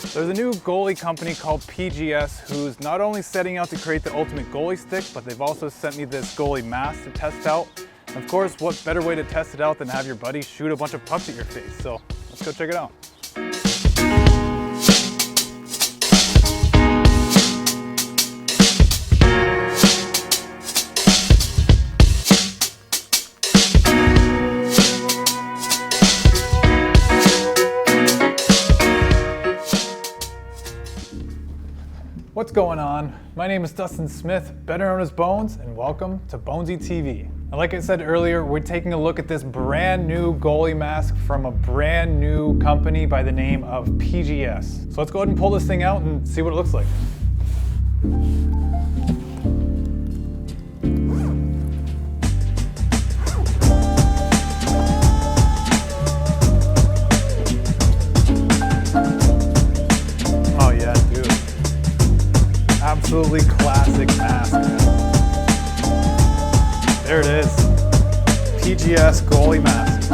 There's a new goalie company called PGS who's not only setting out to create the ultimate goalie stick, but they've also sent me this goalie mask to test out. And of course, what better way to test it out than have your buddy shoot a bunch of pucks at your face? So let's go check it out. What's going on? My name is Dustin Smith, better known as Bones, and welcome to BonesyTV. And like I said earlier, we're taking a look at this brand new goalie mask from a brand new company by the name of PGS. So let's go ahead and pull this thing out and see what it looks like. Absolutely classic mask, man. There it is, PGS goalie mask.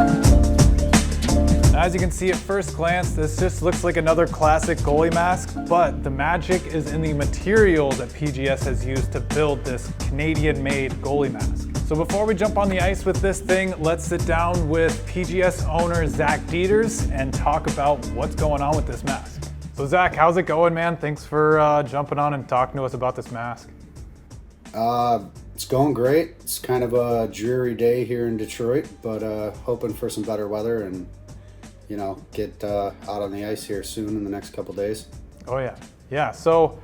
Now, as you can see at first glance, this just looks like another classic goalie mask, but the magic is in the materials that PGS has used to build this Canadian-made goalie mask. So before we jump on the ice with this thing, let's sit down with PGS owner Zach Dieters and talk about what's going on with this mask. So Zach, how's it going, man? Thanks for jumping on and talking to us about this mask. It's going great. It's kind of a dreary day here in Detroit, but hoping for some better weather and, you know, get out on the ice here soon in the next couple days. Oh yeah. Yeah, so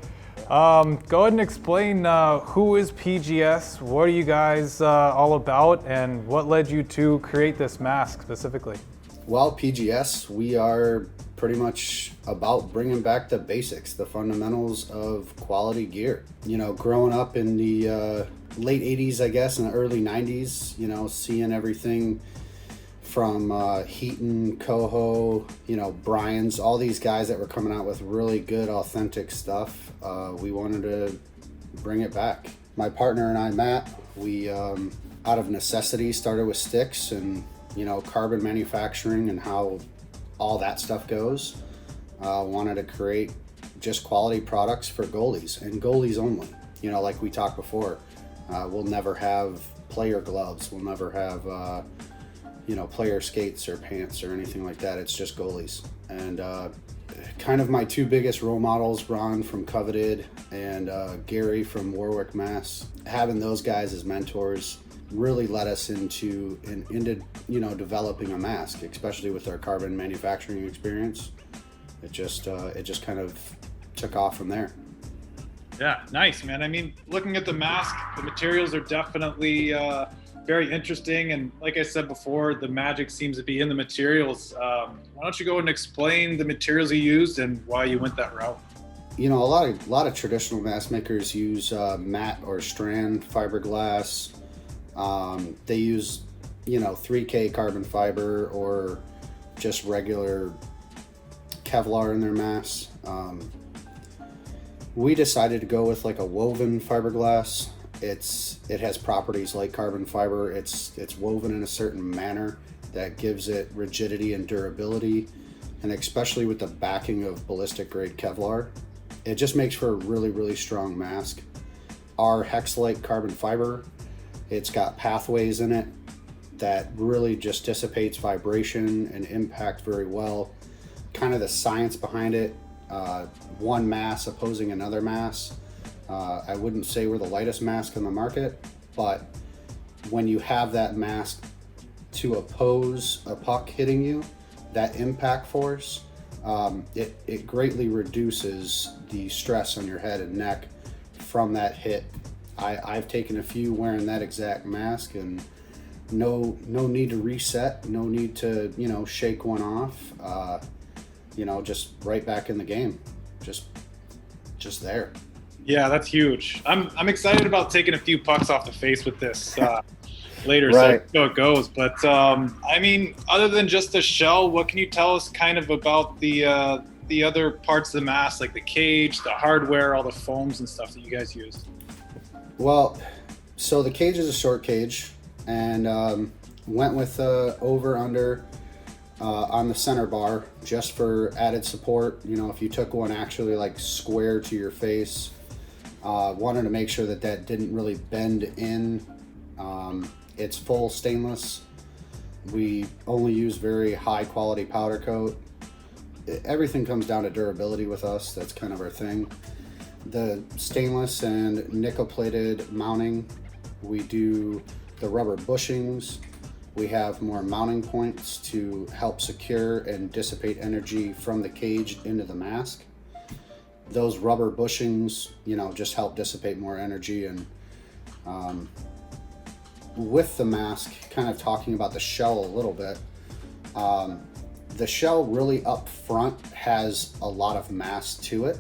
go ahead and explain who is PGS, what are you guys all about, and what led you to create this mask specifically? Well, PGS, we are pretty much about bringing back the basics, the fundamentals of quality gear. You know, growing up in the late 80s, I guess, and the early 90s, you know, seeing everything from Heaton, Coho, you know, Brian's, all these guys that were coming out with really good, authentic stuff. We wanted to bring it back. My partner and I, Matt, we, out of necessity, started with sticks and, you know, carbon manufacturing and how all that stuff goes. Wanted to create just quality products for goalies and goalies only. You know, like we talked before, we'll never have player gloves. We'll never have, you know, player skates or pants or anything like that. It's just goalies. And kind of my two biggest role models, Ron from Coveted and Gary from Warwick, Mass. Having those guys as mentors really led us into you know, developing a mask, especially with our carbon manufacturing experience. It just kind of took off from there. Yeah, nice, man. I mean, looking at the mask, the materials are definitely very interesting, and like I said before, the magic seems to be in the materials. Why don't you go and explain the materials you used and why you went that route? You know, a lot of traditional mask makers use matte or strand fiberglass. They use, you know, 3K carbon fiber or just regular Kevlar in their masks. We decided to go with like a woven fiberglass. It has properties like carbon fiber. It's woven in a certain manner that gives it rigidity and durability, and especially with the backing of ballistic grade Kevlar, it just makes for a really, really strong mask. Our Hex-like carbon fiber, it's got pathways in it that really just dissipates vibration and impact very well. Kind of the science behind it, one mass opposing another mass. I wouldn't say we're the lightest mask on the market, but when you have that mask to oppose a puck hitting you, that impact force, it greatly reduces the stress on your head and neck from that hit. I've taken a few wearing that exact mask, and no need to reset, no need to, you know, shake one off. You know, just right back in the game, just there. Yeah, that's huge. I'm excited about taking a few pucks off the face with this later, Right. So it goes. But I mean, other than just the shell, what can you tell us kind of about the other parts of the mask, like the cage, the hardware, all the foams and stuff that you guys used? Well, so the cage is a short cage, and went with over under on the center bar just for added support. You know, if you took one actually like square to your face, wanted to make sure that that didn't really bend in. It's full stainless. We only use very high quality powder coat. Everything comes down to durability with us. That's kind of our thing. The stainless and nickel plated mounting, we do the rubber bushings. We have more mounting points to help secure and dissipate energy from the cage into the mask. Those rubber bushings, you know, just help dissipate more energy. And with the mask, kind of talking about the shell a little bit, the shell really up front has a lot of mass to it.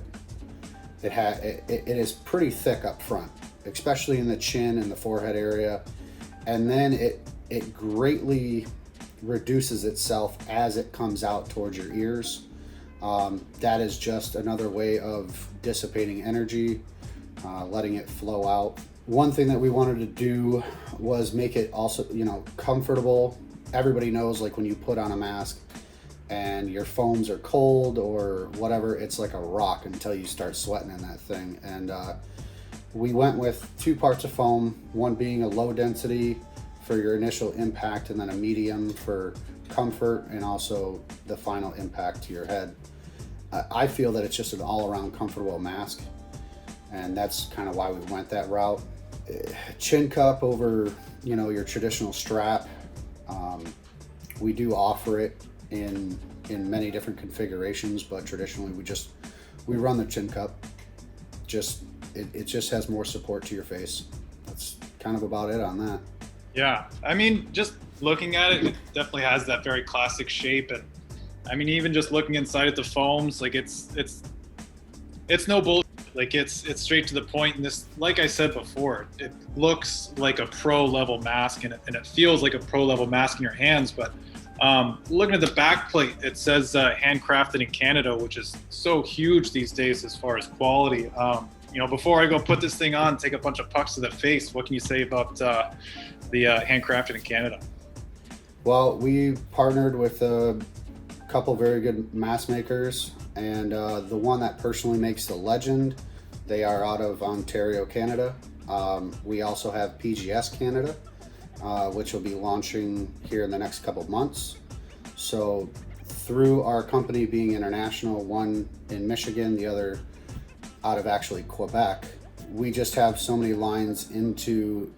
It is pretty thick up front, especially in the chin and the forehead area, and then it greatly reduces itself as it comes out towards your ears. That is just another way of dissipating energy, letting it flow out. One thing that we wanted to do was make it also, you know, comfortable. Everybody knows, like, when you put on a mask and your foams are cold or whatever, it's like a rock until you start sweating in that thing. And we went with 2 parts of foam, one being a low density for your initial impact, and then a medium for comfort and also the final impact to your head. I feel that it's just an all-around comfortable mask, and that's kind of why we went that route. Chin cup over, you know, your traditional strap. We do offer it in many different configurations, but traditionally we run the chin cup. It just has more support to your face. That's kind of about it on that. Yeah, I mean, just looking at it, it definitely has that very classic shape. And I mean, even just looking inside at the foams, like it's no bullshit. Like it's straight to the point. And this, like I said before, it looks like a pro level mask, and it feels like a pro level mask in your hands. But looking at the back plate, it says handcrafted in Canada, which is so huge these days as far as quality. You know, before I go put this thing on, take a bunch of pucks to the face, what can you say about the handcrafted in Canada? Well, we partnered with a couple very good mask makers, and the one that personally makes the Legend, they are out of Ontario, Canada. We also have PGS Canada, which will be launching here in the next couple of months. So through our company being international, one in Michigan, the other out of actually Quebec, we just have so many lines into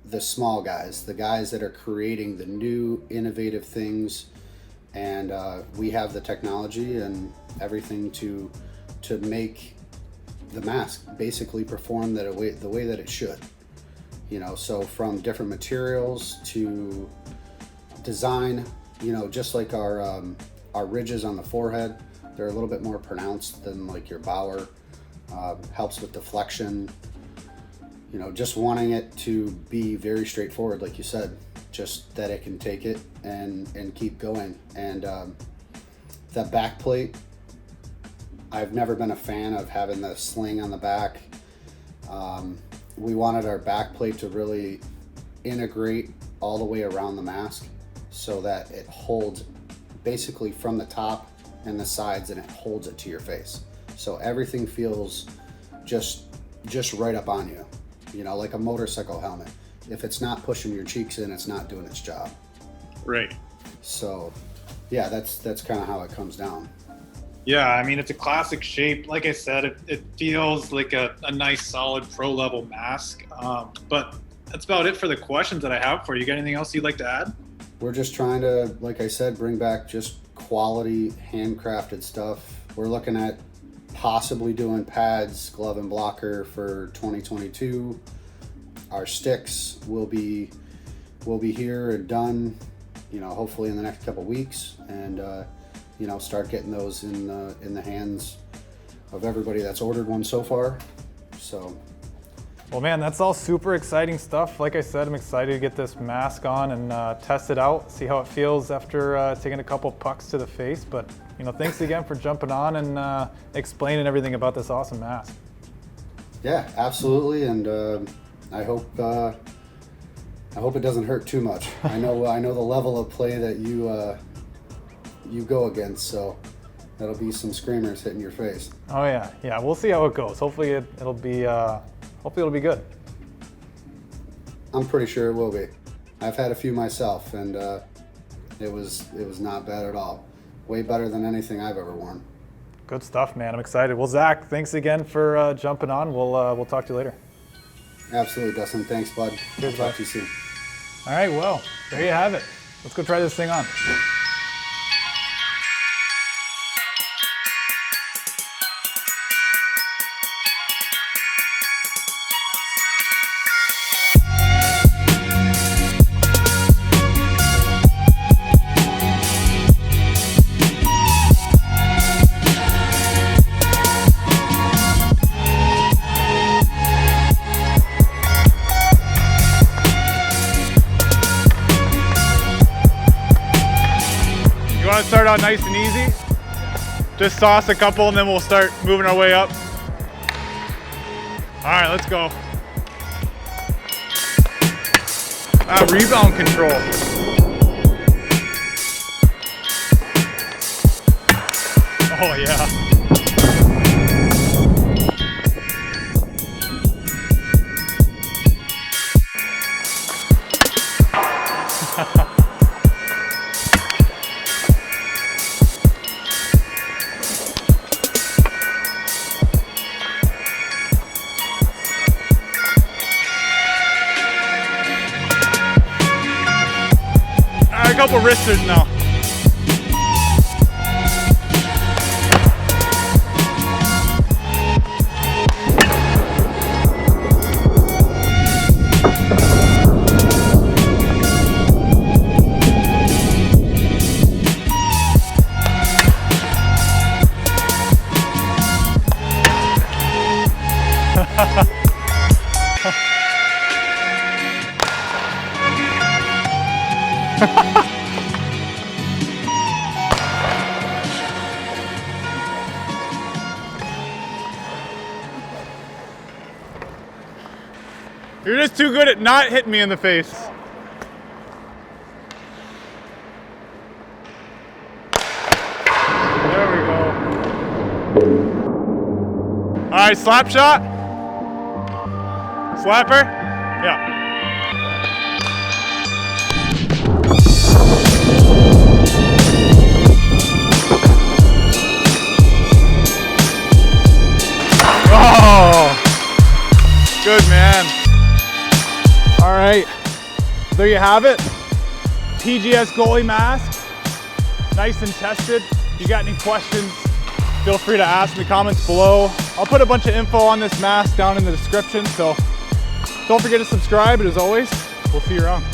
the small guys, the guys that are creating the new innovative things, and we have the technology and everything to make the mask basically perform the way that it should. You know, so from different materials to design, you know, just like our ridges on the forehead, they're a little bit more pronounced than like your Bauer. Helps with deflection. You know, just wanting it to be very straightforward, like you said, just that it can take it and keep going. And that back plate, I've never been a fan of having the sling on the back. We wanted our back plate to really integrate all the way around the mask so that it holds basically from the top and the sides, and it holds it to your face. So everything feels just right up on you, you know, like a motorcycle helmet. If it's not pushing your cheeks in, it's not doing its job. Right. So yeah, that's kind of how it comes down. Yeah, I mean, it's a classic shape. Like I said, it feels like a nice, solid pro level mask. But that's about it for the questions that I have for you. Got anything else you'd like to add? We're just trying to, like I said, bring back just quality handcrafted stuff. We're looking at possibly doing pads, glove and blocker for 2022. Our sticks will be here and done, you know, hopefully in the next couple weeks, and you know, start getting those in the hands of everybody that's ordered one so far. So, well, man, that's all super exciting stuff. Like I said, I'm excited to get this mask on and test it out, see how it feels after taking a couple pucks to the face. But, you know, thanks again for jumping on and explaining everything about this awesome mask. Yeah, absolutely, and I hope it doesn't hurt too much. I know the level of play that you go against, so that'll be some screamers hitting your face. Oh yeah, yeah. We'll see how it goes. Hopefully it'll be good. I'm pretty sure it will be. I've had a few myself, and it was not bad at all. Way better than anything I've ever worn. Good stuff, man. I'm excited. Well, Zach, thanks again for jumping on. We'll talk to you later. Absolutely, Dustin. Thanks, bud. Cheers, Talk bud. to you soon. All right, well, there you have it. Let's go try this thing on. Start out nice and easy. Just sauce a couple and then we'll start moving our way up. All right, let's go. Rebound control. Oh yeah. A couple wristers now. You're just too good at not hitting me in the face. There we go. All right, slap shot. Slapper? Yeah. Oh, good man. All right, there you have it. PGS Goalie Mask, nice and tested. If you got any questions, feel free to ask in the comments below. I'll put a bunch of info on this mask down in the description, so don't forget to subscribe, and as always, we'll see you around.